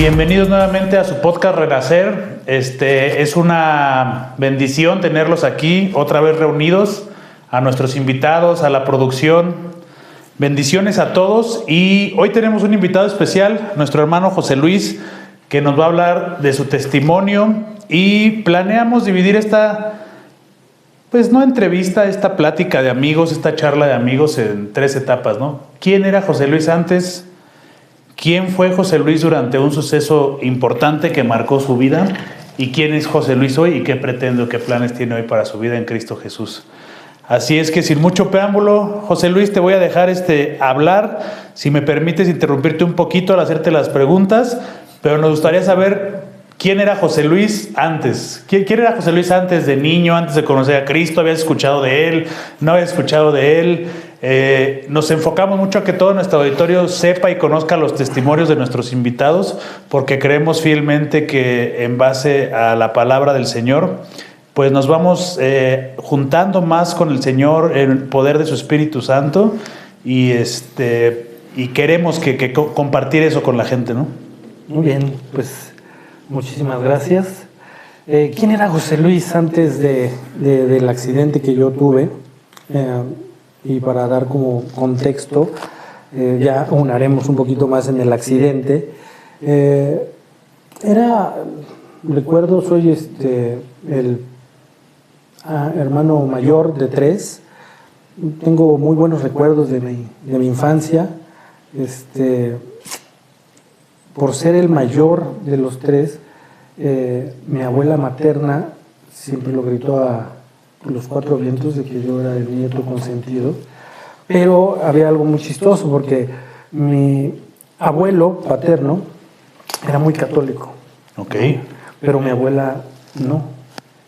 Bienvenidos nuevamente a su podcast Renacer. Es una bendición tenerlos aquí, otra vez reunidos, a nuestros invitados, a la producción. Bendiciones a todos. Y hoy tenemos un invitado especial, nuestro hermano José Luis, que nos va a hablar de su testimonio. Y planeamos dividir esta, pues no entrevista, esta plática de amigos, esta charla de amigos en 3 etapas, ¿no? ¿Quién era José Luis antes? ¿Quién fue José Luis durante un suceso importante que marcó su vida? ¿Y quién es José Luis hoy y qué pretende o qué planes tiene hoy para su vida en Cristo Jesús? Así es que sin mucho preámbulo, José Luis, te voy a dejar hablar. Si me permites interrumpirte un poquito al hacerte las preguntas, pero nos gustaría saber quién era José Luis antes. ¿Quién era José Luis antes de niño, antes de conocer a Cristo? ¿Habías escuchado de él? ¿No habías escuchado de él? Nos enfocamos mucho a que todo nuestro auditorio sepa y conozca los testimonios de nuestros invitados, porque creemos fielmente que en base a la palabra del Señor, pues nos vamos juntando más con el Señor en el poder de su Espíritu Santo y queremos que compartir eso con la gente, ¿no? Muy bien, pues muchísimas gracias. ¿Quién era José Luis antes del accidente que yo tuve? Y para dar como contexto, ya aunaremos un poquito más en el accidente. Recuerdo, soy el hermano mayor de 3. Tengo muy buenos recuerdos de mi infancia. Por ser el mayor de los 3, mi abuela materna siempre lo gritó a los 4 vientos de que yo era el nieto consentido, pero había algo muy chistoso porque mi abuelo paterno era muy católico, okay, ¿no? Pero mi abuela no,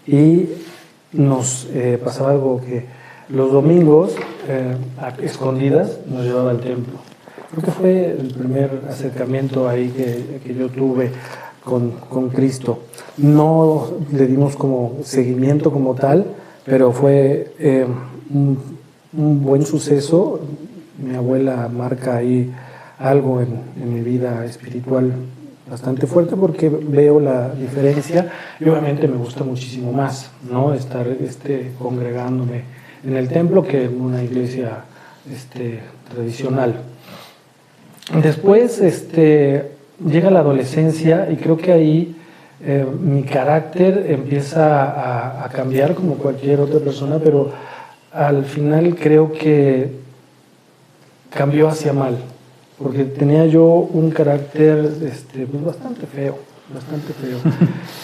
y nos pasaba algo que los domingos a escondidas nos llevaba al templo. Creo que fue el primer acercamiento ahí que yo tuve con Cristo. No le dimos como seguimiento como tal, pero fue un buen suceso. Mi abuela marca ahí algo en mi vida espiritual bastante fuerte porque veo la diferencia y obviamente me gusta muchísimo más, ¿no? Estar congregándome en el templo que en una iglesia tradicional. Después llega la adolescencia y creo que ahí mi carácter empieza a cambiar como cualquier otra persona, pero al final creo que cambió hacia mal, porque tenía yo un carácter pues bastante feo.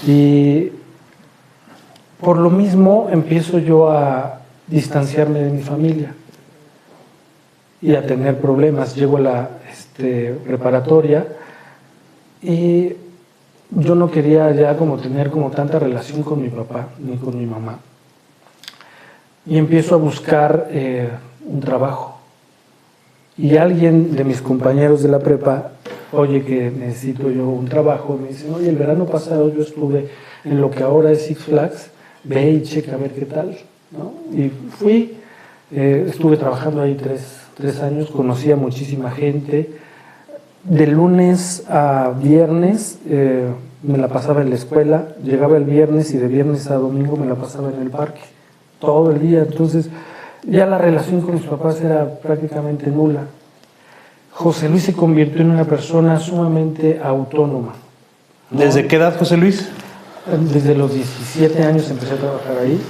Y por lo mismo empiezo yo a distanciarme de mi familia y a tener problemas. Llego a la preparatoria y yo no quería ya tener tanta relación con mi papá ni con mi mamá. Y empiezo a buscar un trabajo. Y alguien de mis compañeros de la prepa, oye, que necesito yo un trabajo, me dicen, oye, el verano pasado yo estuve en lo que ahora es Six Flags, ve y checa a ver qué tal, ¿no? Y fui, estuve trabajando ahí 3 años, conocí a muchísima gente. De lunes a viernes me la pasaba en la escuela, llegaba el viernes y de viernes a domingo me la pasaba en el parque, todo el día. Entonces ya la relación con mis papás era prácticamente nula. José Luis se convirtió en una persona sumamente autónoma, ¿no? ¿Desde qué edad, José Luis? Desde los 17 años empecé a trabajar ahí,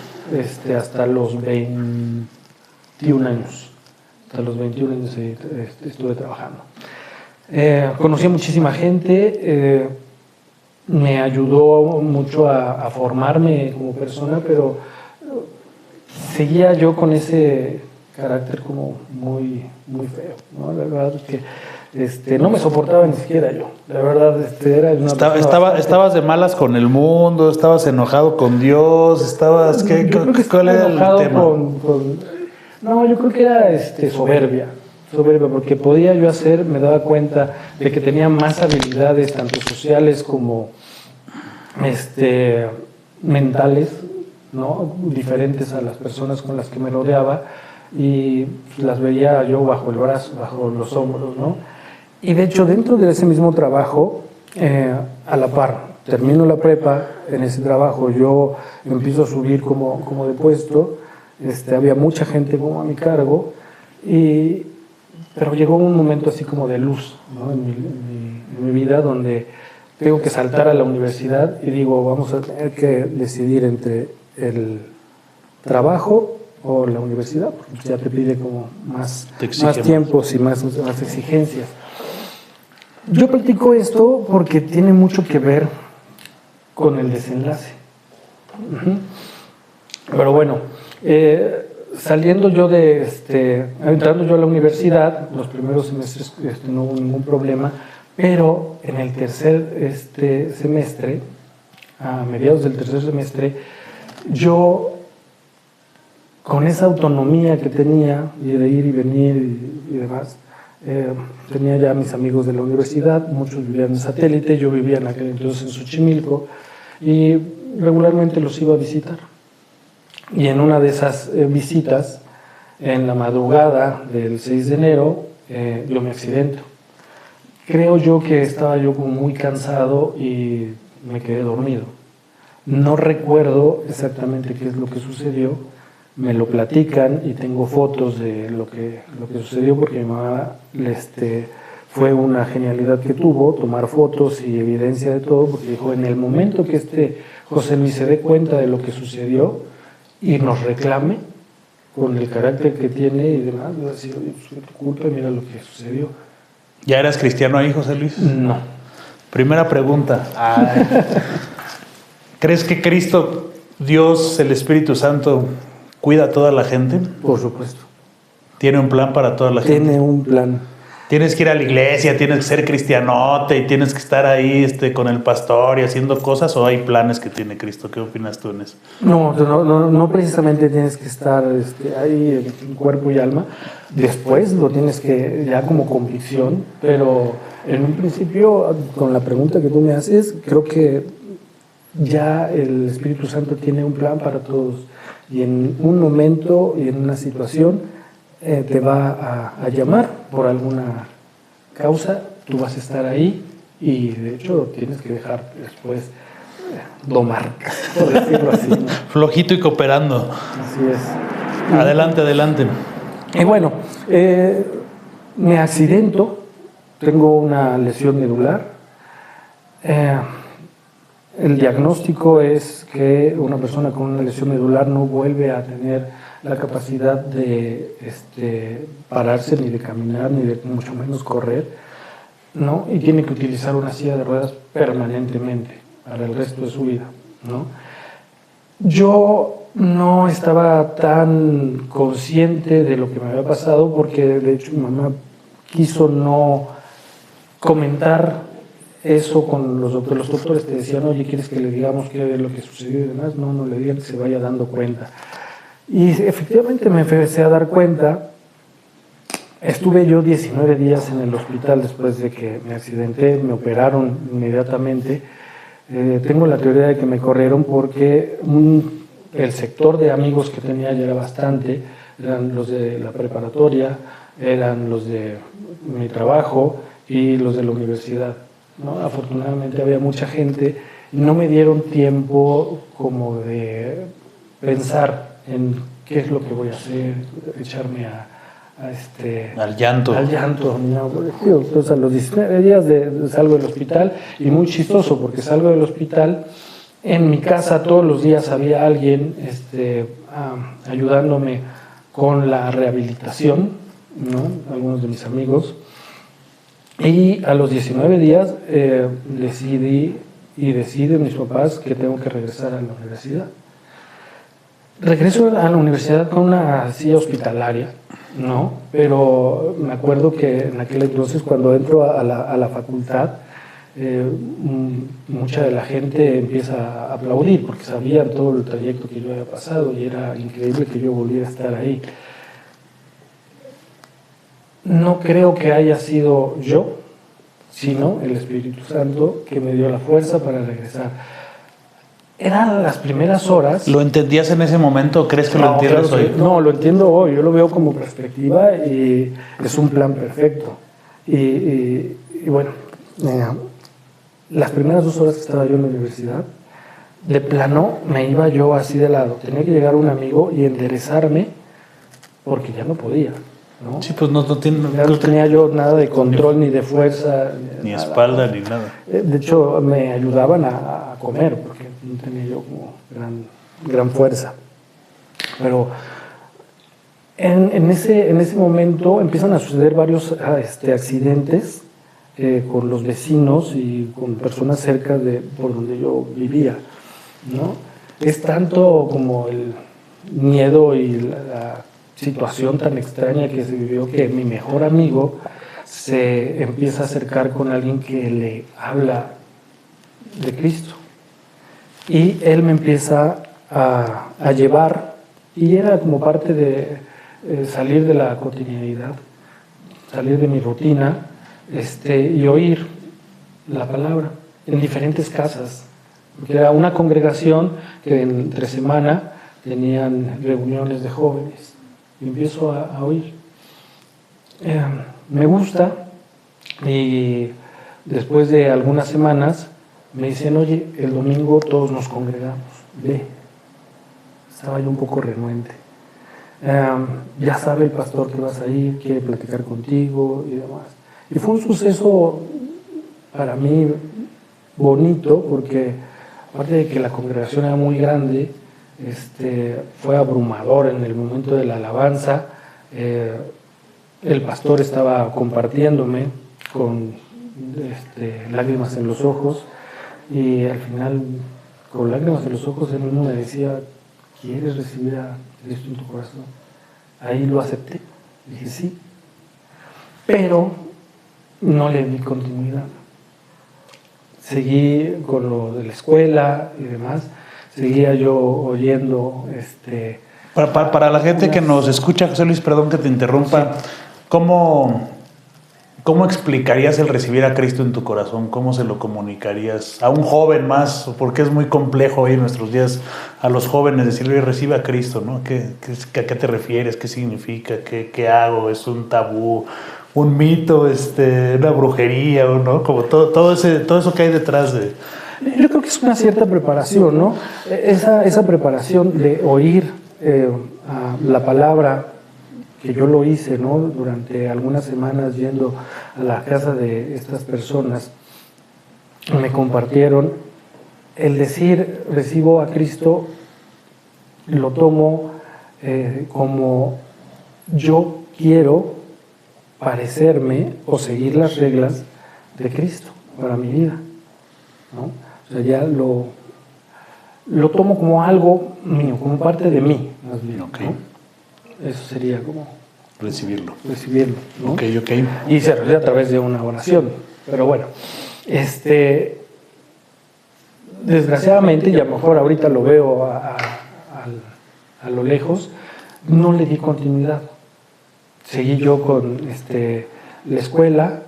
hasta los 21 años. Hasta los 21 años estuve trabajando. Conocí a muchísima gente, me ayudó mucho a formarme como persona, pero seguía yo con ese carácter como muy, muy feo, ¿no? La verdad es que no me soportaba ni siquiera yo. La verdad, era una estabas de malas con el mundo, estabas enojado con Dios, estabas... ¿Cuál era el tema? No, yo creo que era soberbia, porque podía yo me daba cuenta de que tenía más habilidades, tanto sociales como mentales, ¿no? Diferentes a las personas con las que me rodeaba, y las veía yo bajo el brazo, bajo los hombros, ¿no? Y de hecho, dentro de ese mismo trabajo, a la par. Termino la prepa, en ese trabajo yo empiezo a subir como de puesto, había mucha gente como a mi cargo, pero llegó un momento así como de luz, ¿no? en mi vida, donde tengo que saltar a la universidad y digo, vamos a tener que decidir entre el trabajo o la universidad, porque ya te pide como más tiempos y más exigencias. Yo platico esto porque tiene mucho que ver con el desenlace. Pero bueno, saliendo yo entrando yo a la universidad, los primeros semestres no hubo ningún problema, pero en el tercer semestre, a mediados del tercer semestre, yo, con esa autonomía que tenía, y de ir y venir y demás, tenía ya mis amigos de la universidad, muchos vivían en Satélite, yo vivía en aquel entonces en Xochimilco, y regularmente los iba a visitar. Y en una de esas visitas, en la madrugada del 6 de enero, yo me accidento. Creo yo que estaba yo como muy cansado y me quedé dormido. No recuerdo exactamente qué es lo que sucedió, me lo platican y tengo fotos de lo que sucedió, porque mi mamá fue una genialidad que tuvo, tomar fotos y evidencia de todo, porque dijo, en el momento que José Luis se dé cuenta de lo que sucedió y nos reclame, con el carácter que tiene y demás, va a decir, oye, pues fue tu culpa, mira lo que sucedió. ¿Ya eras cristiano ahí, José Luis? No. Primera pregunta. ¿Crees que Cristo, Dios, el Espíritu Santo, cuida a toda la gente? Por supuesto. ¿Tiene un plan para toda la gente? Tiene un plan. Tienes que ir a la iglesia, tienes que ser cristianote y tienes que estar ahí con el pastor y haciendo cosas, ¿o hay planes que tiene Cristo? ¿Qué opinas tú en eso? No precisamente tienes que estar ahí en cuerpo y alma. Después lo tienes que, ya como convicción, pero en un principio, con la pregunta que tú me haces, creo que ya el Espíritu Santo tiene un plan para todos. Y en un momento y en una situación te va a llamar por alguna causa, tú vas a estar ahí y de hecho tienes que dejar después domar, por decirlo así, ¿no? Flojito y cooperando. Así es. Adelante. Y bueno, me accidento, tengo una lesión medular. El diagnóstico es que una persona con una lesión medular no vuelve a tener la capacidad de pararse, ni de caminar, ni de mucho menos correr, ¿no? Y tiene que utilizar una silla de ruedas permanentemente para el resto de su vida, ¿no? Yo no estaba tan consciente de lo que me había pasado, porque de hecho mi mamá quiso no comentar eso con los doctores. Los doctores te decían, oye, ¿quieres que le digamos qué es lo que sucedió y demás? No le digan, que se vaya dando cuenta. Y efectivamente me empecé a dar cuenta. Estuve yo 19 días en el hospital después de que me accidenté, me operaron inmediatamente. Tengo la teoría de que me corrieron porque el sector de amigos que tenía ya era bastante, eran los de la preparatoria, eran los de mi trabajo y los de la universidad, ¿no? Afortunadamente había mucha gente y no me dieron tiempo como de pensar en qué es lo que voy a hacer, echarme al llanto. Al llanto, no. Entonces, a los 19 días salgo del hospital, y muy chistoso porque salgo del hospital, en mi casa todos los días había alguien ayudándome con la rehabilitación, ¿no? Algunos de mis amigos. Y a los 19 días deciden mis papás que tengo que regresar a la universidad. Regreso a la universidad con una silla hospitalaria, ¿no? Pero me acuerdo que en aquel entonces, cuando entro a la facultad, mucha de la gente empieza a aplaudir porque sabían todo el trayecto que yo había pasado y era increíble que yo volviera a estar ahí. No creo que haya sido yo, sino el Espíritu Santo que me dio la fuerza para regresar. Eran las primeras horas. ¿Lo entendías en ese momento o crees que lo entiendes claro hoy? No, lo entiendo hoy. Yo lo veo como perspectiva y es un plan perfecto. Y bueno, las primeras 2 horas que estaba yo en la universidad, de plano me iba yo así de lado. Tenía que llegar un amigo y enderezarme porque ya no podía, ¿no? Sí, pues no Ya no tenía yo nada de control, ni de fuerza. ni nada. espalda, ni nada. De hecho, me ayudaban a comer porque no tenía yo como gran fuerza. Pero en ese momento empiezan a suceder varios accidentes con los vecinos y con personas cerca de por donde yo vivía, ¿no? Es tanto como el miedo y la situación tan extraña que se vivió que mi mejor amigo se empieza a acercar con alguien que le habla de Cristo. Y él me empieza a llevar, y era como parte de salir de la cotidianidad, salir de mi rutina, y oír la palabra en diferentes casas, porque era una congregación que entre semana tenían reuniones de jóvenes, y empiezo a oír. Me gusta, y después de algunas semanas me dicen, oye, el domingo todos nos congregamos, ve. Estaba yo un poco renuente. Ya sabe el pastor que vas a ir, quiere platicar contigo y demás. Y fue un suceso para mí bonito, porque aparte de que la congregación era muy grande, fue abrumador en el momento de la alabanza. El pastor estaba compartiéndome con lágrimas en los ojos, y al final, con lágrimas en los ojos, él mismo me decía, ¿quieres recibir a Cristo en tu corazón? Ahí lo acepté. Dije sí, pero no le di continuidad. Seguí con lo de la escuela y demás. Seguía yo oyendo Para la gente que nos escucha, José Luis, perdón que te interrumpa, sí. ¿Cómo explicarías el recibir a Cristo en tu corazón? ¿Cómo se lo comunicarías a un joven más? Porque es muy complejo hoy en nuestros días a los jóvenes decirle, recibe a Cristo, ¿no? ¿A qué te refieres? ¿Qué significa? ¿Qué hago? ¿Es un tabú? ¿Un mito? ¿Una brujería? ¿No? Como todo eso que hay detrás de... Yo creo que es una cierta preparación, ¿no? Esa preparación de oír la palabra, que yo lo hice, ¿no? Durante algunas semanas yendo a la casa de estas personas, me compartieron el decir recibo a Cristo, lo tomo como yo quiero parecerme o seguir las reglas de Cristo para mi vida, ¿no? O sea, ya lo tomo como algo mío, como parte de mí, más bien, okay. ¿no? Eso sería como recibirlo, ¿no? Ok. Y se realiza a través de una oración. Pero bueno, desgraciadamente, y a lo mejor ahorita lo veo a lo lejos, no le di continuidad. Seguí yo con la escuela,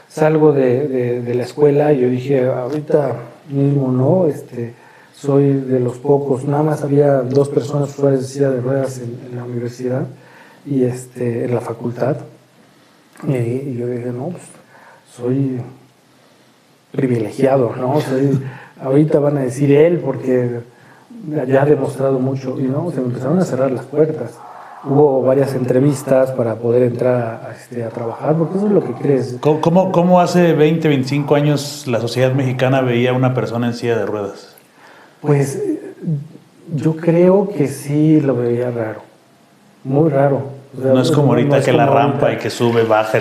salgo de la escuela y yo dije, ahorita mismo no, soy de los pocos, nada más había 2 personas usuarias de silla de ruedas en la universidad y en la facultad, y yo dije, no, pues soy privilegiado, ¿no? Ahorita van a decir él porque ya ha demostrado mucho, y no, se me empezaron a cerrar las puertas. Hubo varias entrevistas para poder entrar a trabajar, porque eso es lo que crees. ¿Cómo hace 20, 25 años la sociedad mexicana veía a una persona en silla de ruedas? Pues yo creo que sí lo veía raro, muy raro. O sea, no es como ahorita, no es que como la rampa ahorita. Y que sube, baja,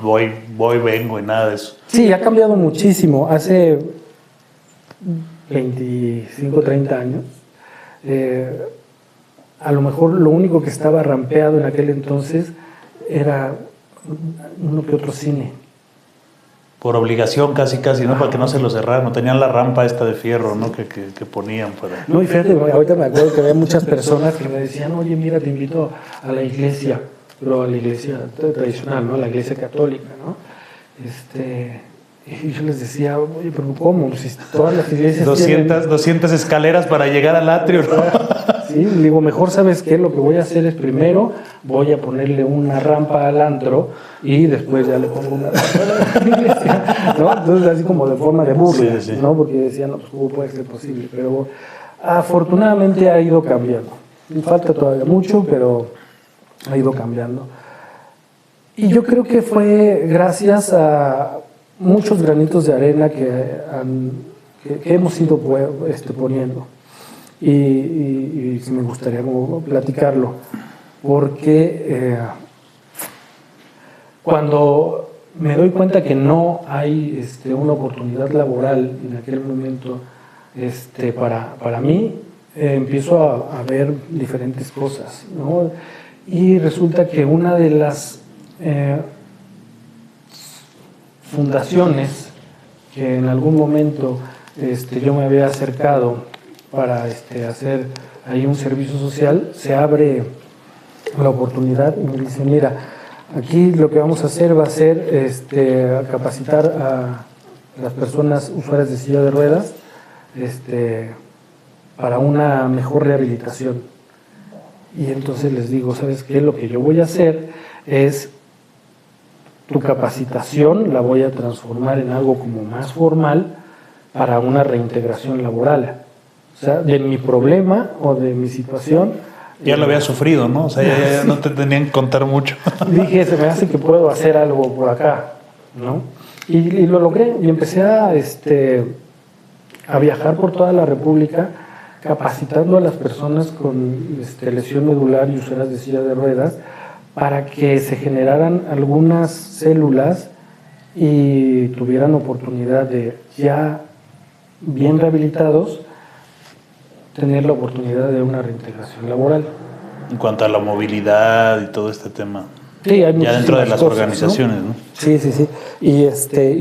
voy, vengo y nada de eso. Sí, ha cambiado muchísimo. Hace 25, 30 años, a lo mejor lo único que estaba rampeado en aquel entonces era uno que otro cine. Por obligación casi, ¿no? Para que no se lo cerraran. No tenían la rampa esta de fierro, ¿no? Que ponían para... No, y fíjate, ahorita me acuerdo que había muchas personas que me decían, oye, mira, te invito a la iglesia, pero a la iglesia tradicional, ¿no? A la iglesia católica, ¿no? Y yo les decía, oye, pero ¿cómo? Si todas las iglesias 200 escaleras para llegar al atrio, ¿no? ¿sí? Le digo, mejor, ¿sabes qué? Lo que voy a hacer es primero voy a ponerle una rampa al antro y después ya le pongo una rampa a la iglesia, ¿no? Entonces, así como de forma de burla, Sí, sí. ¿no? Porque decían, no, pues cómo puede ser posible. Pero afortunadamente ha ido cambiando. Falta todavía mucho, pero ha ido cambiando. Y yo creo que fue gracias a muchos granitos de arena que hemos ido poniendo. Y sí me gustaría como platicarlo, porque cuando me doy cuenta que no hay una oportunidad laboral en aquel momento para mí, empiezo a ver diferentes cosas, ¿no? Y resulta que una de las fundaciones que en algún momento yo me había acercado para hacer ahí un servicio social, se abre la oportunidad y me dice, mira, aquí lo que vamos a hacer va a ser capacitar a las personas usuarias de silla de ruedas para una mejor rehabilitación. Y entonces les digo, ¿sabes qué? Lo que yo voy a hacer es tu capacitación, la voy a transformar en algo como más formal para una reintegración laboral. O sea, de mi problema o de mi situación. Ya lo había sufrido, ¿no? O sea, ya no te tenían que contar mucho. Dije, se me hace que puedo hacer algo por acá, ¿no? Y lo logré y empecé a viajar por toda la República capacitando a las personas con lesión medular y usuarias de silla de ruedas para que se generaran algunas células y tuvieran oportunidad de, ya bien rehabilitados, tener la oportunidad de una reintegración laboral. En cuanto a la movilidad y todo este tema. Sí, hay ya dentro de las cosas, organizaciones, ¿no? Sí, sí, sí. Y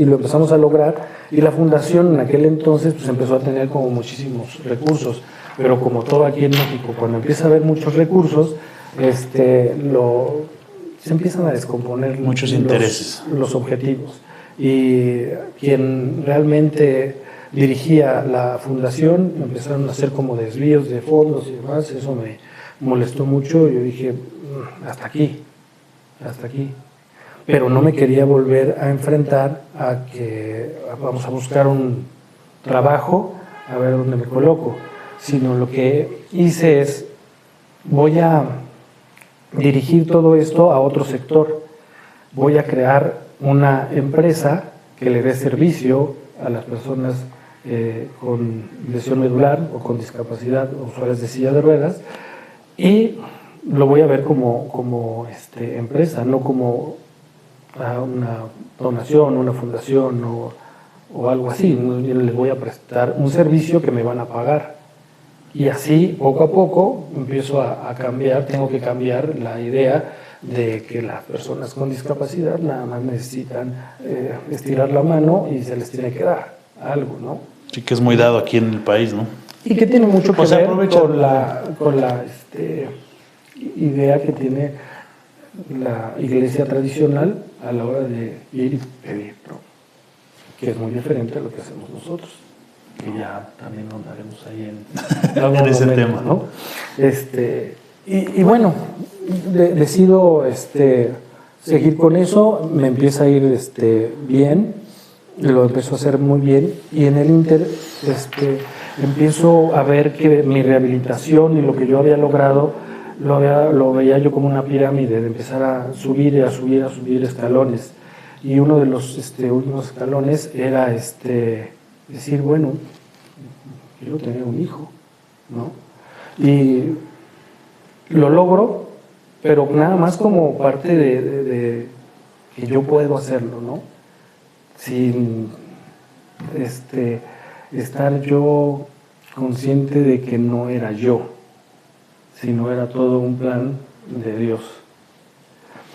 lo empezamos a lograr. Y la fundación en aquel entonces pues empezó a tener como muchísimos recursos. Pero como todo aquí en México, cuando empieza a haber muchos recursos, se empiezan a descomponer muchos intereses, los objetivos. Y quien realmente dirigía la fundación empezaron a hacer como desvíos de fondos y demás. Eso me molestó mucho. Yo dije, hasta aquí. Pero no me quería volver a enfrentar a que vamos a buscar un trabajo, a ver dónde me coloco, sino lo que hice es, voy a dirigir todo esto a otro sector, voy a crear una empresa que le dé servicio a las personas con lesión medular o con discapacidad o usuarias de silla de ruedas, y lo voy a ver como empresa, no como una donación, una fundación o algo así. Yo les voy a prestar un servicio que me van a pagar. Y así, poco a poco, empiezo a cambiar, tengo que cambiar la idea de que las personas con discapacidad nada más necesitan estirar la mano y se les tiene que dar algo, ¿no? Sí, que es muy dado aquí en el país, ¿no? Y que tiene mucho que ver con la idea que tiene la iglesia tradicional a la hora de ir y pedir, ¿no? Que es muy diferente a lo que hacemos nosotros, que ya también andaremos ahí en ese momento, tema, ¿no? Y bueno, decido seguir con eso, me empieza a ir bien, lo empiezo a hacer muy bien, y en el Inter empiezo a ver que mi rehabilitación y lo que yo había logrado lo veía yo como una pirámide, de empezar a subir escalones. Y uno de los últimos escalones era decir, bueno, quiero tener un hijo, ¿no? Y lo logro, pero nada más como parte de que yo puedo hacerlo, ¿no? Sin estar yo consciente de que no era yo, sino era todo un plan de Dios.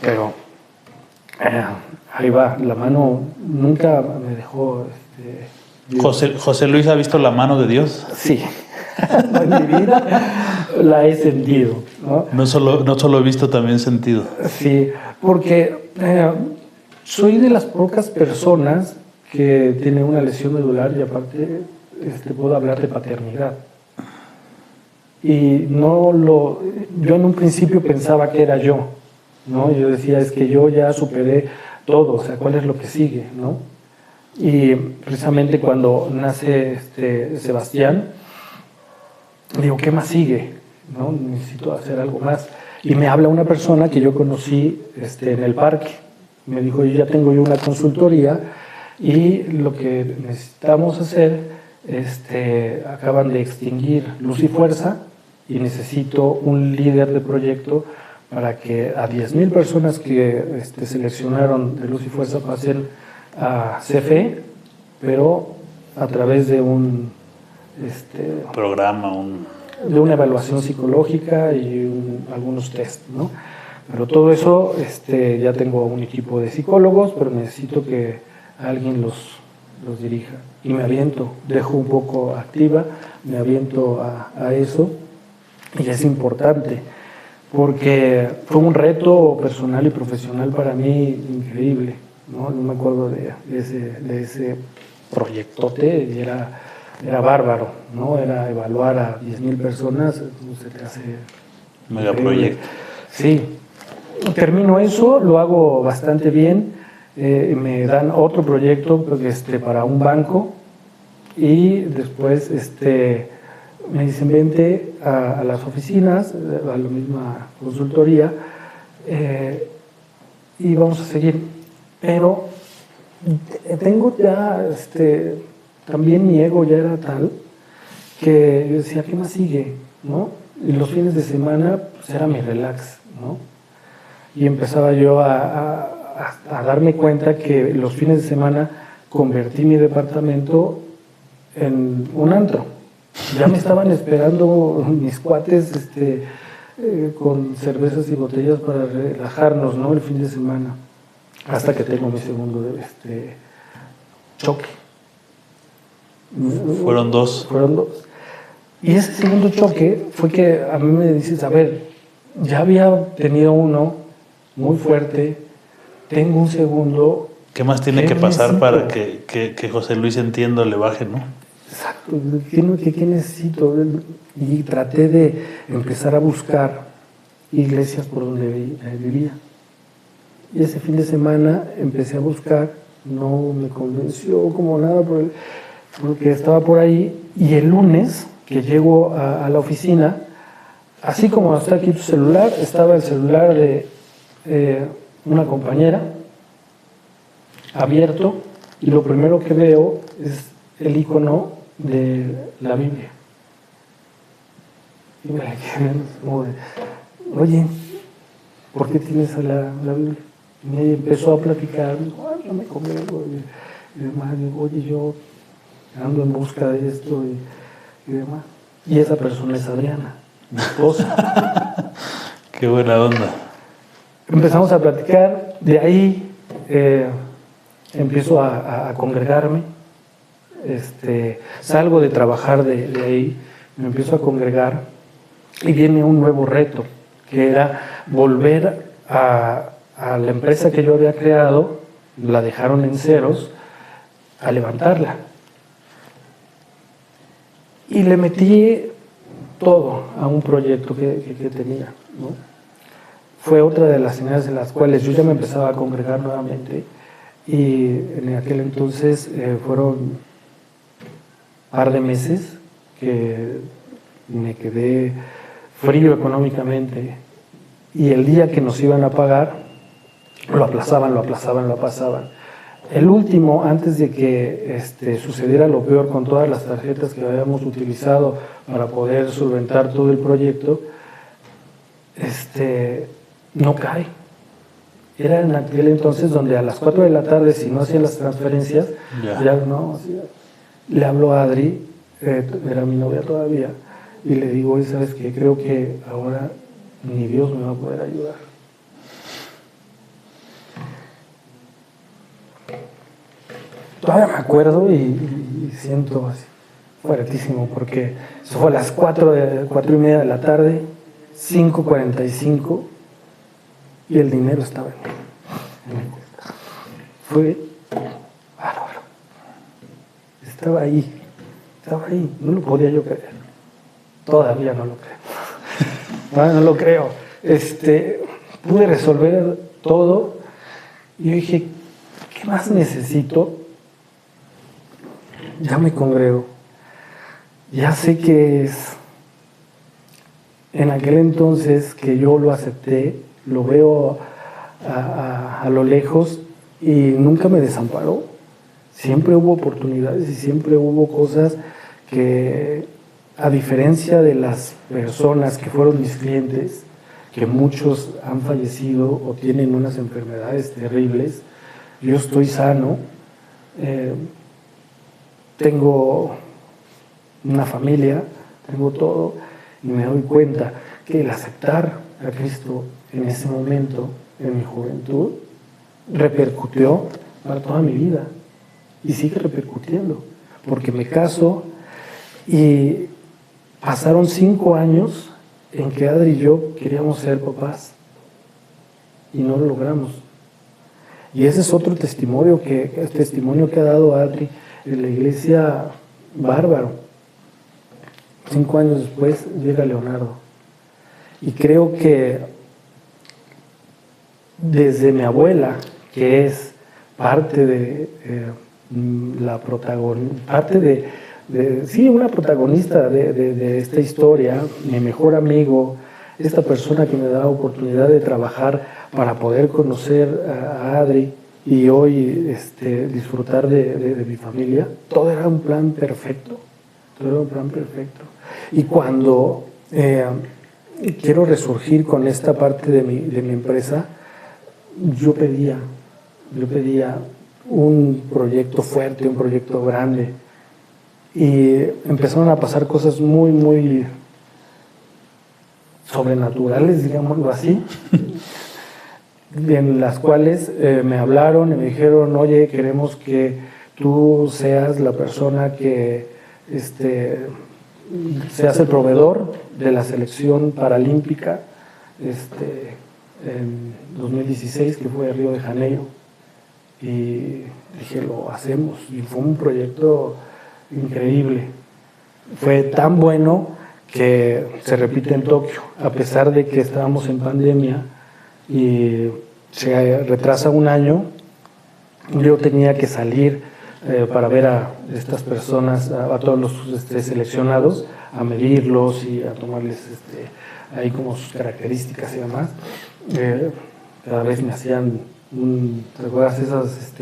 Pero ahí va, la mano nunca me dejó. José Luis ha visto la mano de Dios. Sí, en mi vida la he sentido, ¿no? No solo he visto, también sentido. Sí, porque soy de las pocas personas que tiene una lesión medular y aparte puedo hablar de paternidad. y yo en un principio pensaba que era yo, ¿no? Yo decía, es que yo ya superé todo, o sea, ¿cuál es lo que sigue, no? Y precisamente cuando nace Sebastián, digo, ¿qué más sigue? ¿No? Necesito hacer algo más. Y me habla una persona que yo conocí en el parque. Me dijo, yo ya tengo una consultoría y lo que necesitamos hacer, acaban de extinguir Luz y Fuerza y necesito un líder de proyecto para que a 10,000 personas que seleccionaron de Luz y Fuerza pasen a CFE, pero a través de un programa, de una evaluación psicológica y algunos test, ¿no? Pero todo eso, ya tengo un equipo de psicólogos, pero necesito que alguien los dirija. Y me aviento, dejo un poco activa, me aviento a eso, y es importante, porque fue un reto personal y profesional para mí increíble, ¿no? No me acuerdo de ese proyectote, y era bárbaro, ¿no? Era evaluar a 10,000 personas, se te hace megaproyecto. Sí, termino eso, lo hago bastante bien, me dan otro proyecto para un banco y después me dicen vente a las oficinas, a la misma consultoría y vamos a seguir, pero tengo ya también mi ego ya era tal que yo decía, ¿qué más sigue? ¿No? Y los fines de semana pues, era mi relax, ¿no? Y empezaba yo a darme cuenta que los fines de semana convertí mi departamento en un antro. Ya me estaban esperando mis cuates con cervezas y botellas para relajarnos, ¿no? El fin de semana, hasta que tengo mi segundo choque. Fueron dos. Y ese segundo choque fue que a mí me dices, a ver, ya había tenido uno muy fuerte, tengo un segundo. ¿Qué más tiene que pasar para que José Luis entienda, le baje, no? Exacto, ¿qué necesito? Y traté de empezar a buscar iglesias por donde vivía. Y ese fin de semana empecé a buscar, no me convenció como nada porque estaba por ahí. Y el lunes que llego a la oficina, así como está aquí tu celular, estaba el celular de una compañera abierto y lo primero que veo es el icono de la Biblia. Y me quedé como de, oye, ¿por qué tienes la Biblia? Y me empezó a platicar, me dijo, no me convengo y demás. Digo, oye, yo ando en busca de esto y demás. Y esa persona es Adriana, mi esposa. Qué buena onda. Empezamos a platicar, de ahí empiezo a congregarme, salgo de trabajar de ahí, me empiezo a congregar y viene un nuevo reto, que era volver a la empresa que yo había creado, la dejaron en ceros, a levantarla. Y le metí todo a un proyecto que tenía, ¿no? Fue otra de las señales en las cuales yo ya me empezaba a congregar nuevamente y en aquel entonces fueron un par de meses que me quedé frío económicamente y el día que nos iban a pagar lo aplazaban. El último, antes de que sucediera lo peor con todas las tarjetas que habíamos utilizado para poder solventar todo el proyecto, no cae. Era en aquel entonces donde a las 4 de la tarde, si no hacían las transferencias, ya no. Le hablo a Adri, era mi novia todavía, y le digo, ¿sabes qué? Creo que ahora ni Dios me va a poder ayudar. Todavía me acuerdo y siento así fuertísimo, porque eso fue a las 4:30 de la tarde, 5:45, y el dinero estaba en mi cuenta. Fue bárbaro. Estaba ahí, no lo podía yo creer. Todavía no lo creo. Todavía no lo creo. Pude resolver todo y yo dije, ¿qué más necesito? Ya me congrego. Ya sé que es. En aquel entonces que yo lo acepté, lo veo a lo lejos y nunca me desamparó. Siempre hubo oportunidades y siempre hubo cosas que, a diferencia de las personas que fueron mis clientes, que muchos han fallecido o tienen unas enfermedades terribles, yo estoy sano, tengo una familia, tengo todo, y me doy cuenta que el aceptar a Cristo en ese momento, en mi juventud, repercutió para toda mi vida y sigue repercutiendo, porque me caso y pasaron 5 años en que Adri y yo queríamos ser papás y no lo logramos. Y ese es otro testimonio que ha dado Adri en la iglesia, bárbaro. 5 años después llega Leonardo. Y creo que desde mi abuela, que es parte de la protagonista, una protagonista de esta historia, mi mejor amigo, esta persona que me da oportunidad de trabajar para poder conocer a Adri y hoy disfrutar de mi familia, todo era un plan perfecto, todo era un plan perfecto. Y cuando quiero resurgir con esta parte de mi empresa, yo pedía un proyecto fuerte, un proyecto grande, y empezaron a pasar cosas muy, muy sobrenaturales, digámoslo así, en las cuales me hablaron y me dijeron, oye, queremos que tú seas la persona que seas el proveedor de la selección paralímpica en 2016, que fue Río de Janeiro. Y dije, lo hacemos. Y fue un proyecto increíble. Fue tan bueno que se repite en Tokio, a pesar de que estábamos en pandemia y se retrasa un año. Yo tenía que salir para ver a estas personas, a todos los seleccionados, a medirlos y a tomarles ahí como sus características y demás. Cada vez me hacían ¿te acuerdas esas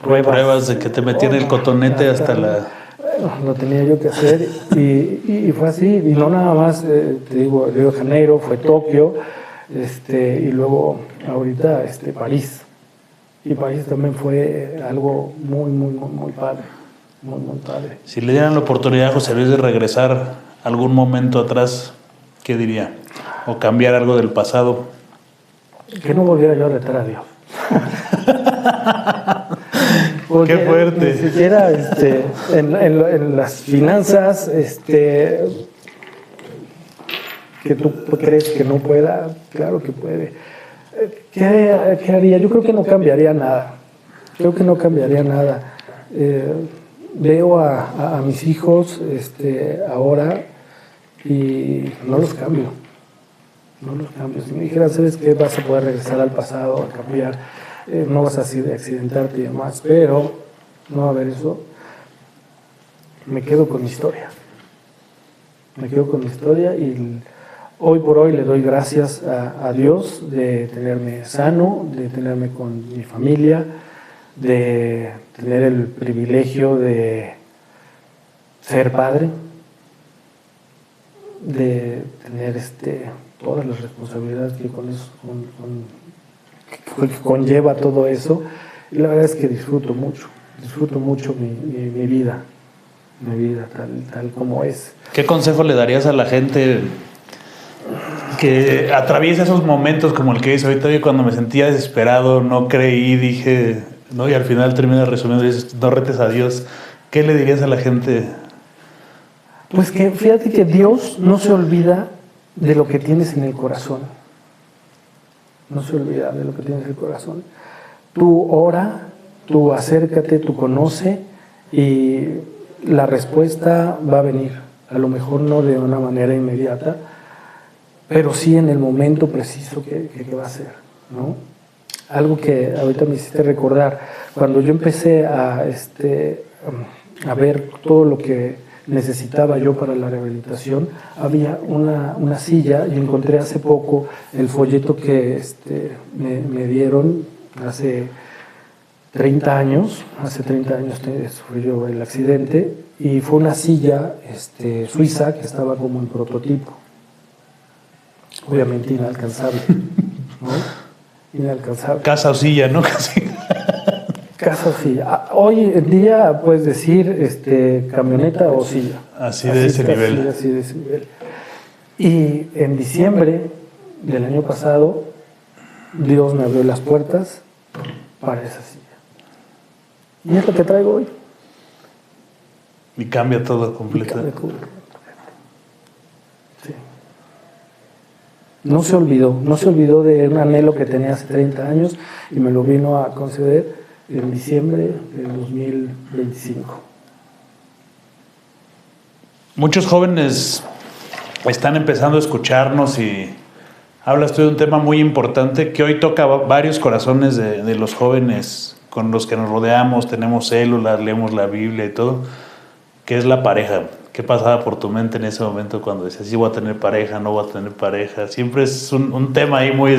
pruebas de que te metían el cotonete hasta la... Bueno, lo tenía yo que hacer y fue así, y no nada más, te digo, Río de Janeiro, fue Tokio, y luego ahorita París. Y París también fue algo muy, muy, muy, muy padre, muy, muy padre. Si le dieran la oportunidad a José Luis de regresar algún momento atrás, ¿qué diría? ¿O cambiar algo del pasado? Que no volviera yo a retar a Dios. Qué fuerte. Ni siquiera en las finanzas, que tú crees que no pueda, claro que puede. ¿Qué haría? Yo creo que no cambiaría nada. Veo a mis hijos ahora y no los cambio. Si me dijeran, ¿sabes qué? Vas a poder regresar al pasado, a cambiar, no vas a accidentarte y demás, pero no va a haber eso. Me quedo con mi historia. Y hoy por hoy le doy gracias a Dios de tenerme sano, de tenerme con mi familia, de tener el privilegio de ser padre, de tener todas las responsabilidades que con eso que conlleva todo eso. Y la verdad es que disfruto mucho mi vida tal como es. ¿Qué consejo le darías a la gente que atraviesa esos momentos como el que hice ahorita? Yo cuando me sentía desesperado, no creí, dije, no, y al final termina resumiendo y dices, no retes a Dios. ¿Qué le dirías a la gente? Pues que fíjate que Dios no se olvida de lo que tienes en el corazón. No se olvida de lo que tienes en el corazón. Tú ora, tú acércate, tú conoce y la respuesta va a venir. a lo mejor no de una manera inmediata, pero sí en el momento preciso que va a ser, ¿no? Algo que ahorita me hiciste recordar, cuando yo empecé a ver todo lo que necesitaba yo para la rehabilitación, había una silla, y encontré hace poco el folleto que me dieron hace 30 años sufrí yo el accidente, y fue una silla suiza que estaba como en prototipo, obviamente inalcanzable, ¿no? Inalcanzable. Casa o silla, ¿no? Casi. Casa o silla. Hoy en día puedes decir camioneta o silla. Así de ese nivel. Así de ese nivel. Y en diciembre del año pasado, Dios me abrió las puertas para esa silla. Y es lo que traigo hoy. Y cambia todo completamente. Sí. No se olvidó de un anhelo que tenía hace 30 años y me lo vino a conceder en diciembre del 2025. Muchos jóvenes están empezando a escucharnos y hablas tú de un tema muy importante que hoy toca varios corazones de los jóvenes con los que nos rodeamos, tenemos células, leemos la Biblia y todo, que es la pareja. ¿Qué pasaba por tu mente en ese momento cuando decías, sí voy a tener pareja, no voy a tener pareja? Siempre es un tema ahí muy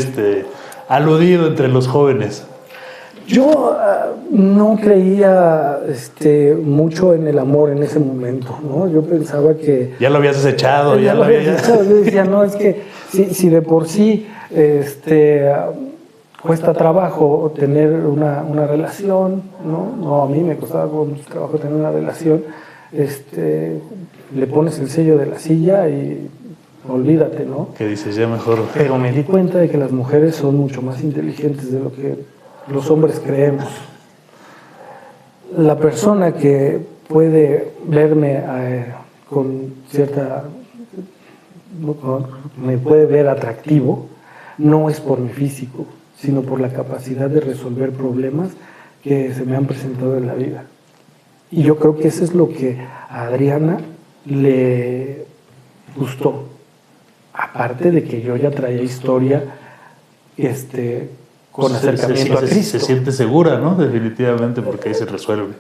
aludido entre los jóvenes. Yo no creía mucho en el amor en ese momento, ¿no? Yo pensaba que... Ya lo habías desechado. Ya lo había desechado. Yo decía, no, es que si de por sí cuesta trabajo tener una relación, ¿no? No, a mí me costaba mucho trabajo tener una relación. Le pones el sello de la silla y olvídate, ¿no? Que dices, ya mejor. Pero me di cuenta de que las mujeres son mucho más inteligentes de lo que los hombres creemos. La persona que puede verme me puede ver atractivo, no es por mi físico, sino por la capacidad de resolver problemas que se me han presentado en la vida. Y yo creo que eso es lo que a Adriana le gustó. Aparte de que yo ya traía historia con acercamiento a Cristo. Se siente segura, ¿no? Definitivamente, porque ahí se resuelve.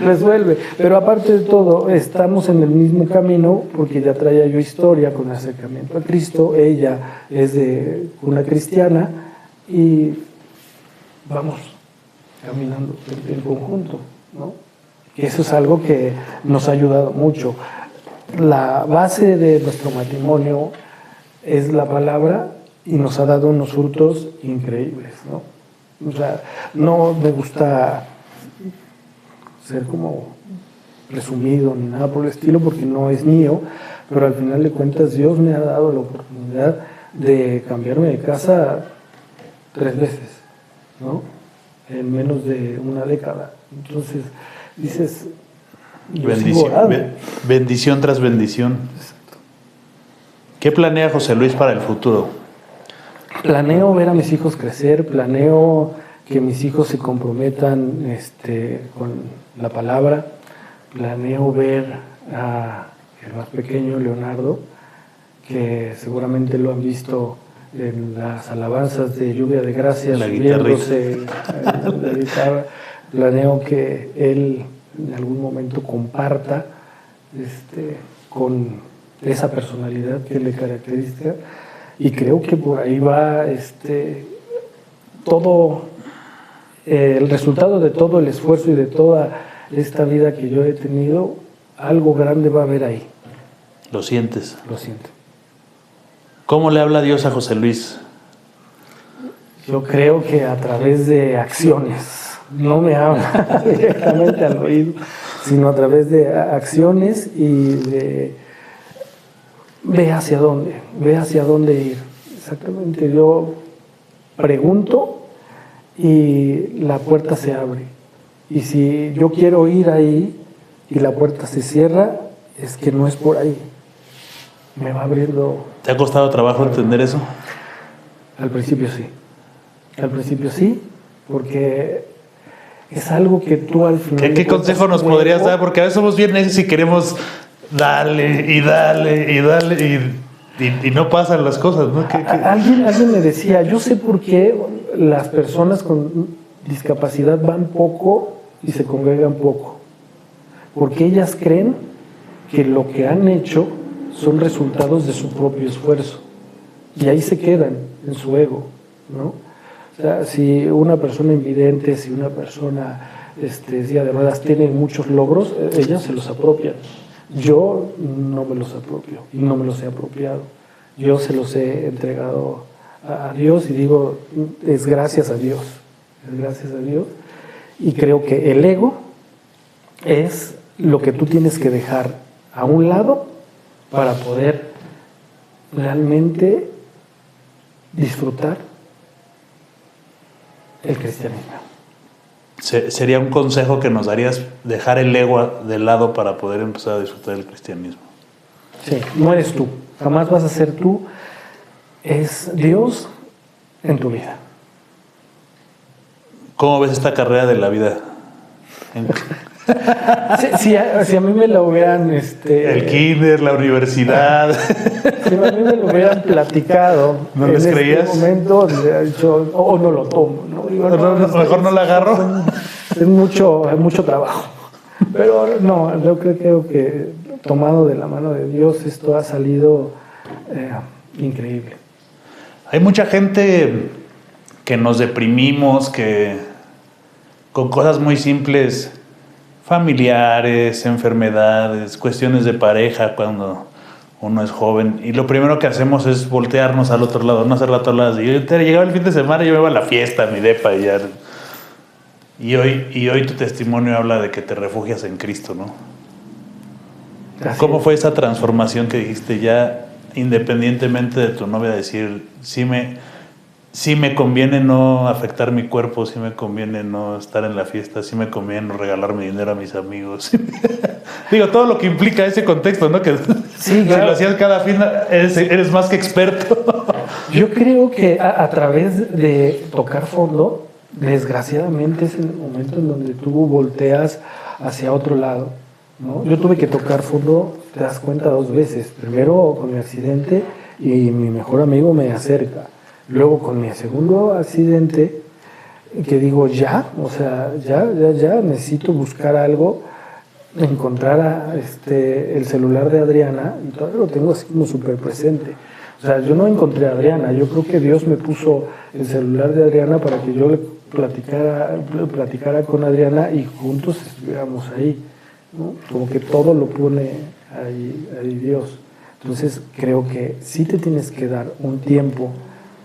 Resuelve. Pero aparte de todo, estamos en el mismo camino porque ya traía yo historia con acercamiento a Cristo. Ella es de una cristiana y vamos caminando en conjunto, ¿no? Y eso es algo que nos ha ayudado mucho. La base de nuestro matrimonio es la palabra y nos ha dado unos frutos increíbles, ¿no? O sea, no me gusta ser como presumido ni nada por el estilo porque no es mío, pero al final de cuentas Dios me ha dado la oportunidad de cambiarme de casa 3 veces, ¿no? En menos de una década. Entonces dices, bendición tras bendición. Exacto. ¿Qué planea José Luis para el futuro? Planeo ver a mis hijos crecer, planeo que mis hijos se comprometan con la palabra, planeo ver a el más pequeño, Leonardo, que seguramente lo han visto en las alabanzas de Lluvia de Gracia, subiéndose la guitarra. Planeo que él en algún momento comparta con esa personalidad que le caracteriza, y creo que por ahí va todo el resultado de todo el esfuerzo y de toda esta vida que yo he tenido. Algo grande va a haber ahí. ¿Lo sientes? Lo siento. ¿Cómo le habla Dios a José Luis? Yo creo que a través de acciones. No me habla directamente al oído, sino a través de acciones y de ve hacia dónde ir. Exactamente, yo pregunto y la puerta se abre. Y si yo quiero ir ahí y la puerta se cierra, es que no es por ahí. Me va abriendo. ¿Te ha costado trabajo entender eso? Al principio sí, porque es algo que tú al final... ¿Qué consejo nos podrías dar? Porque a veces somos bien necios y queremos dale y dale y dale y no pasan las cosas, ¿no? Alguien me decía, yo sé por qué las personas con discapacidad van poco y se congregan poco. Porque ellas creen que lo que han hecho son resultados de su propio esfuerzo. Y ahí se quedan, en su ego, ¿no? O sea, si una persona invidente, si una persona silla de ruedas tiene muchos logros, ellas se los apropian. Yo no me los apropio y no me los he apropiado. Yo se los he entregado a Dios y digo, es gracias a Dios. Es gracias a Dios. Y creo que el ego es lo que tú tienes que dejar a un lado para poder realmente disfrutar el cristianismo. Sería un consejo que nos darías, dejar el ego de lado para poder empezar a disfrutar del cristianismo. Sí, no eres tú, jamás vas a ser tú, es Dios en tu vida. ¿Cómo ves esta carrera de la vida? Si a mí me lo hubieran... el kinder, la universidad... Si a mí me lo hubieran platicado... ¿No les creías? En este momento, yo no lo tomo. ¿No? Digo, mejor no lo agarro. Es mucho trabajo. Pero no, yo creo que tomado de la mano de Dios, esto ha salido increíble. Hay mucha gente que nos deprimimos, que con cosas muy simples, familiares, enfermedades, cuestiones de pareja cuando uno es joven, y lo primero que hacemos es voltearnos al otro lado, no hacer la toda. Y llegaba el fin de semana y yo me iba a la fiesta, a mi depa y ya. Y hoy tu testimonio habla de que te refugias en Cristo, ¿no? Así ¿Cómo es. fue esa transformación que dijiste ya, independientemente de tu novia, decir, sí me conviene no afectar mi cuerpo, sí me conviene no estar en la fiesta, sí me conviene no regalarme dinero a mis amigos? Digo, todo lo que implica ese contexto, ¿no? Que Sí, claro. Si lo hacías cada fin, eres más que experto. Yo creo que a través de tocar fondo, desgraciadamente es el momento en donde tú volteas hacia otro lado, ¿no? Yo tuve que tocar fondo, te das cuenta, 2 veces. Primero con mi accidente y mi mejor amigo me acerca. Luego con mi segundo accidente, que digo ya necesito buscar algo, encontrar el celular de Adriana, y todavía lo tengo así como súper presente. O sea, yo no encontré a Adriana, yo creo que Dios me puso el celular de Adriana para que yo le platicara con Adriana y juntos estuviéramos ahí, ¿no? Como que todo lo pone ahí Dios. Entonces creo que sí te tienes que dar un tiempo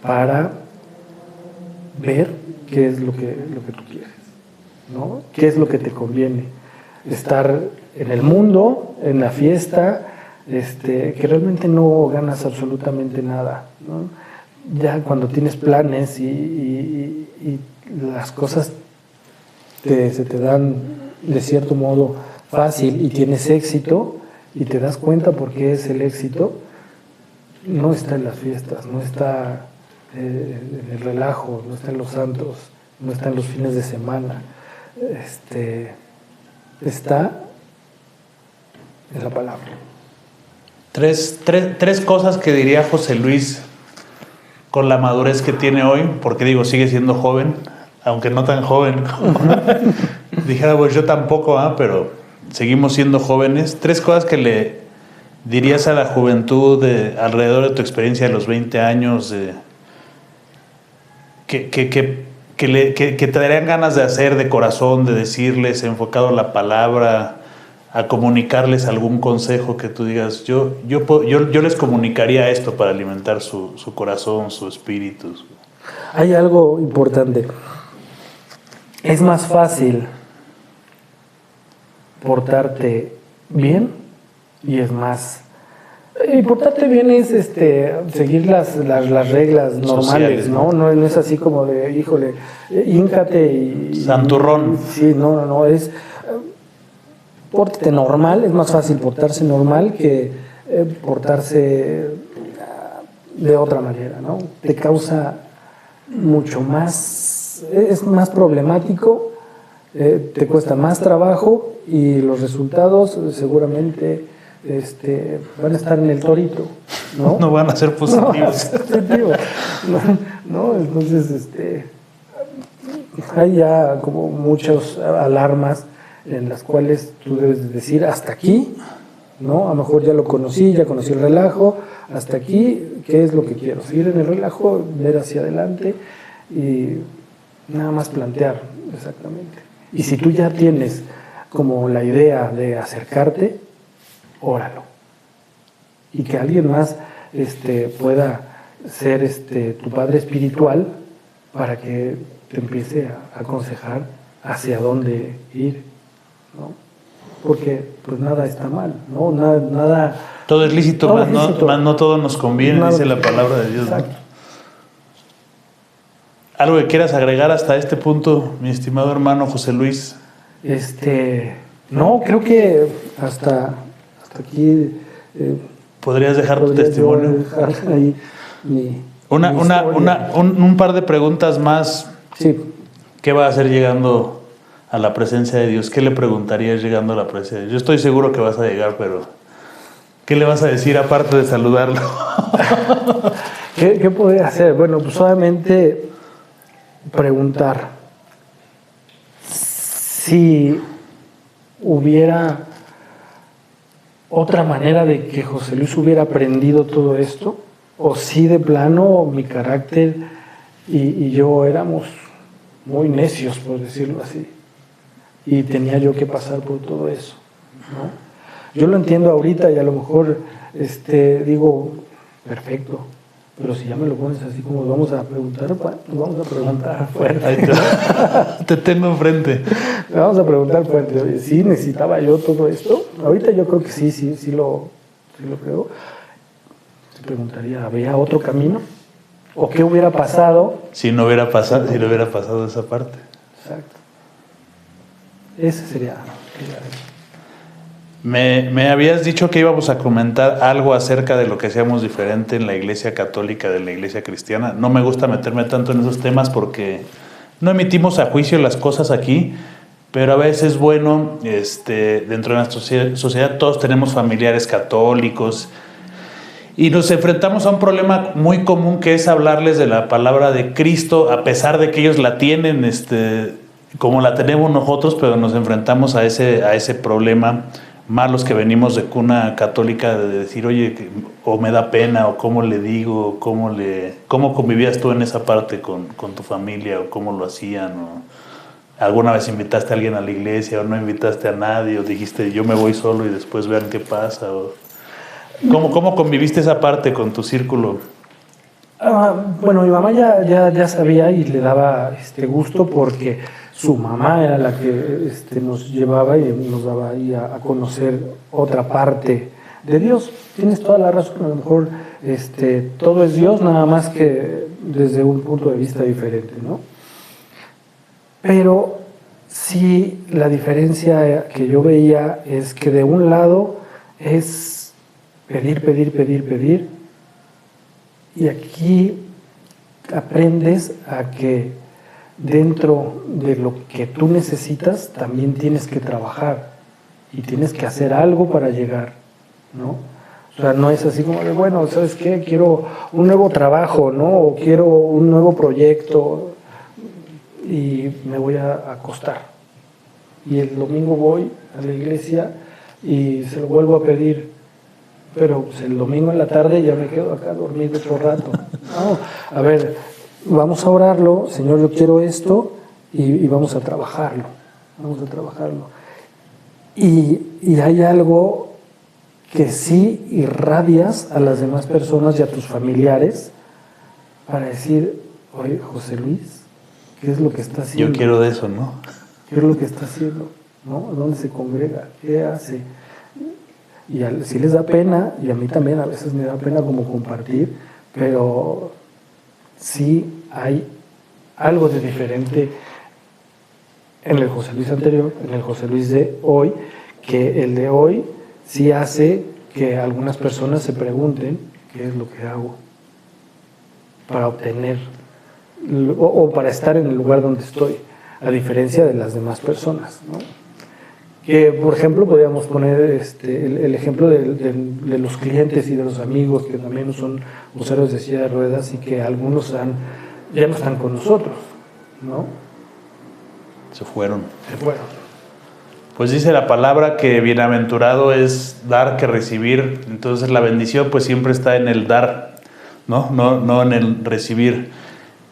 para ver qué es lo que tú quieres, ¿no? ¿Qué es lo que te conviene? Estar en el mundo, en la fiesta, que realmente no ganas absolutamente nada, ¿no? Ya cuando tienes planes y las cosas se te dan de cierto modo fácil y tienes éxito y te das cuenta por qué es el éxito, no está en las fiestas, no está en el relajo, no está en los santos, no está en los fines de semana, está en la palabra. Tres cosas que diría José Luis con la madurez que tiene hoy, porque digo, sigue siendo joven, aunque no tan joven. Dijera, pues yo tampoco, pero seguimos siendo jóvenes. 3 cosas que le dirías a la juventud alrededor de tu experiencia de los 20 años, que te darían ganas de hacer de corazón, de decirles, enfocado a la palabra, a comunicarles algún consejo que tú digas, yo les comunicaría esto para alimentar su corazón, su espíritu. Hay algo importante. Es más fácil portarte bien y es más... Y portarte bien es seguir las reglas normales, sociales, ¿no? No es así como de, híjole, híncate y... Santurrón. Sí, no, es... Pórtate normal, es más fácil portarse normal que portarse de otra manera, ¿no? Te causa mucho más, es más problemático, te cuesta más trabajo y los resultados seguramente van a estar en el torito, ¿no? No van a ser positivos. No, entonces, hay ya como muchas alarmas en las cuales tú debes de decir hasta aquí, ¿no? A lo mejor ya lo conocí, ya conocí el relajo, hasta aquí, ¿qué es lo que quiero? Seguir en el relajo, ver hacia adelante y nada más plantear exactamente. Y si tú ya tienes como la idea de acercarte, óralo. Y que alguien más pueda ser tu padre espiritual para que te empiece a aconsejar hacia dónde ir, ¿no? Porque pues nada está mal, ¿no? Nada todo es lícito, más no todo nos conviene, dice la palabra de Dios. Exacto. ¿No? ¿Algo que quieras agregar hasta este punto, mi estimado hermano José Luis? No, creo que hasta aquí podrías dejar tu testimonio. Dejar ahí un par de preguntas más. Sí. ¿Qué va a hacer llegando a la presencia de Dios? ¿Qué le preguntarías llegando a la presencia de Dios? Yo estoy seguro que vas a llegar, pero ¿qué le vas a decir aparte de saludarlo? ¿Qué podría hacer? Bueno, pues solamente preguntar si hubiera otra manera de que José Luis hubiera aprendido todo esto, o si de plano mi carácter y yo éramos muy necios, por decirlo así, y tenía yo que pasar por todo eso, ¿no? Yo lo entiendo ahorita y a lo mejor digo, perfecto, pero si ya me lo pones así como vamos a preguntar fuerte. Te tengo enfrente. Vamos a preguntar fuerte. Oye, ¿sí necesitaba yo todo esto? Ahorita yo creo que sí lo creo. Te preguntaría, ¿había otro camino? ¿O qué hubiera pasado? Si no hubiera pasado esa parte. Exacto. Ese sería. Me habías dicho que íbamos a comentar algo acerca de lo que hacíamos diferente en la iglesia católica de la iglesia cristiana. No me gusta meterme tanto en esos temas porque no emitimos a juicio las cosas aquí, pero a veces es bueno, dentro de nuestra sociedad todos tenemos familiares católicos y nos enfrentamos a un problema muy común que es hablarles de la palabra de Cristo, a pesar de que ellos la tienen como la tenemos nosotros, pero nos enfrentamos a ese problema. Más los que venimos de cuna católica, de decir, oye, o me da pena, o cómo le digo, cómo convivías tú en esa parte con tu familia, o cómo lo hacían, o alguna vez invitaste a alguien a la iglesia, o no invitaste a nadie, o dijiste, yo me voy solo y después vean qué pasa, o ¿cómo conviviste esa parte con tu círculo? Bueno, mi mamá ya sabía y le daba gusto porque su mamá era la que nos llevaba y nos daba ahí a conocer otra parte de Dios. Tienes toda la razón, a lo mejor todo es Dios, nada más que desde un punto de vista diferente, ¿no? Pero sí, la diferencia que yo veía es que de un lado es pedir, y aquí aprendes a que dentro de lo que tú necesitas también tienes que trabajar y tienes que hacer algo para llegar, ¿no? O sea, no es así como de, bueno, ¿sabes qué? Quiero un nuevo trabajo, ¿no? O quiero un nuevo proyecto y me voy a acostar. Y el domingo voy a la iglesia y se lo vuelvo a pedir, pero pues el domingo en la tarde ya me quedo acá dormido otro rato. No, a ver, vamos a orarlo, Señor, yo quiero esto y vamos a trabajarlo. Y hay algo que sí irradias a las demás personas y a tus familiares para decir, oye, José Luis, ¿qué es lo que está haciendo? Yo quiero de eso, ¿no? ¿Qué es lo que está haciendo? ¿No? ¿Dónde se congrega? ¿Qué hace? Y si les da pena, y a mí también a veces me da pena como compartir, pero sí hay algo de diferente en el José Luis anterior, en el José Luis de hoy, que el de hoy sí hace que algunas personas se pregunten qué es lo que hago para obtener o para estar en el lugar donde estoy, a diferencia de las demás personas, ¿no? Que, por ejemplo, podríamos poner el ejemplo de los clientes y de los amigos que también son usuarios de silla de ruedas y que algunos ya no están con nosotros, ¿no? Se fueron. Se fueron. Pues dice la palabra que bienaventurado es dar que recibir. Entonces la bendición pues siempre está en el dar, no en el recibir.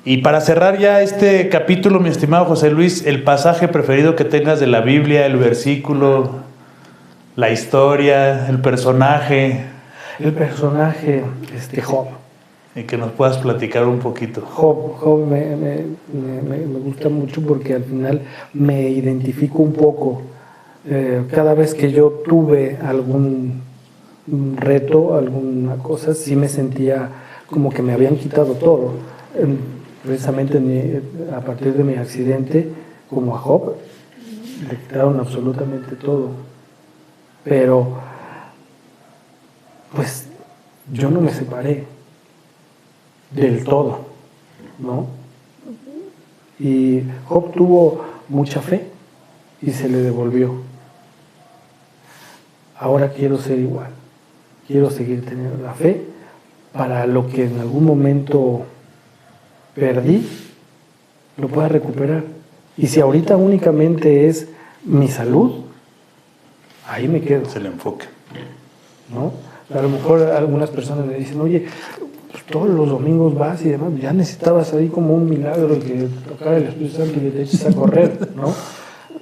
Y para cerrar ya este capítulo, mi estimado José Luis, el pasaje preferido que tengas de la Biblia, el versículo, la historia, el personaje. El personaje, Job. Y que nos puedas platicar un poquito. Job me gusta mucho porque al final me identifico un poco. Cada vez que yo tuve algún reto, alguna cosa, sí me sentía como que me habían quitado todo. Precisamente a partir de mi accidente, como a Job, le quitaron absolutamente todo. Pero, pues, yo no me separé del todo, ¿no? Y Job tuvo mucha fe y se le devolvió. Ahora quiero ser igual. Quiero seguir teniendo la fe para lo que en algún momento perdí, lo pueda recuperar. Y si ahorita únicamente es mi salud, ahí me quedo. Se le enfoque. ¿No? A lo mejor algunas personas me dicen, oye, pues todos los domingos vas y demás, ya necesitabas ahí como un milagro que tocara el Espíritu Santo y te eches a correr, ¿no?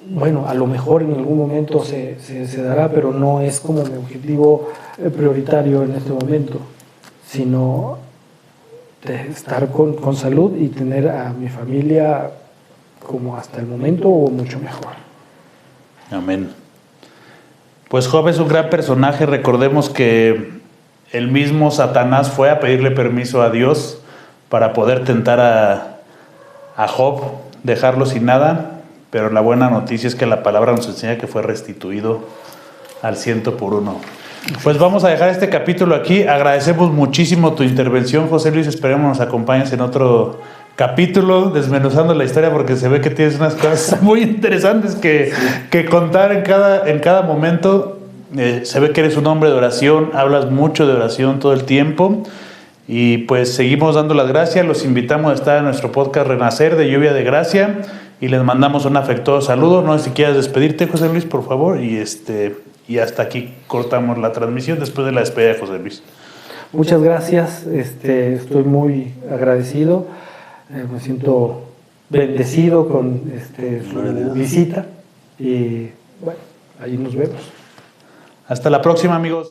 Bueno, a lo mejor en algún momento se dará, pero no es como mi objetivo prioritario en este momento, sino de estar con salud y tener a mi familia como hasta el momento o mucho mejor. Amén. Pues Job es un gran personaje. Recordemos que el mismo Satanás fue a pedirle permiso a Dios para poder tentar a Job, dejarlo sin nada, pero la buena noticia es que la palabra nos enseña que fue restituido al 100%. Pues vamos a dejar este capítulo aquí. Agradecemos muchísimo tu intervención, José Luis. Esperemos nos acompañes en otro capítulo desmenuzando la historia, porque se ve que tienes unas cosas muy interesantes que contar en cada momento. Se ve que eres un hombre de oración, hablas mucho de oración todo el tiempo. Y pues seguimos dando las gracias. Los invitamos a estar en nuestro podcast Renacer de Lluvia de Gracia y les mandamos un afectuoso saludo. No sé si quieres despedirte, José Luis, por favor. Y hasta aquí cortamos la transmisión después de la despedida de José Luis. Muchas gracias, estoy muy agradecido, me siento bendecido con su visita y bueno, ahí nos vemos. Hasta la próxima, amigos.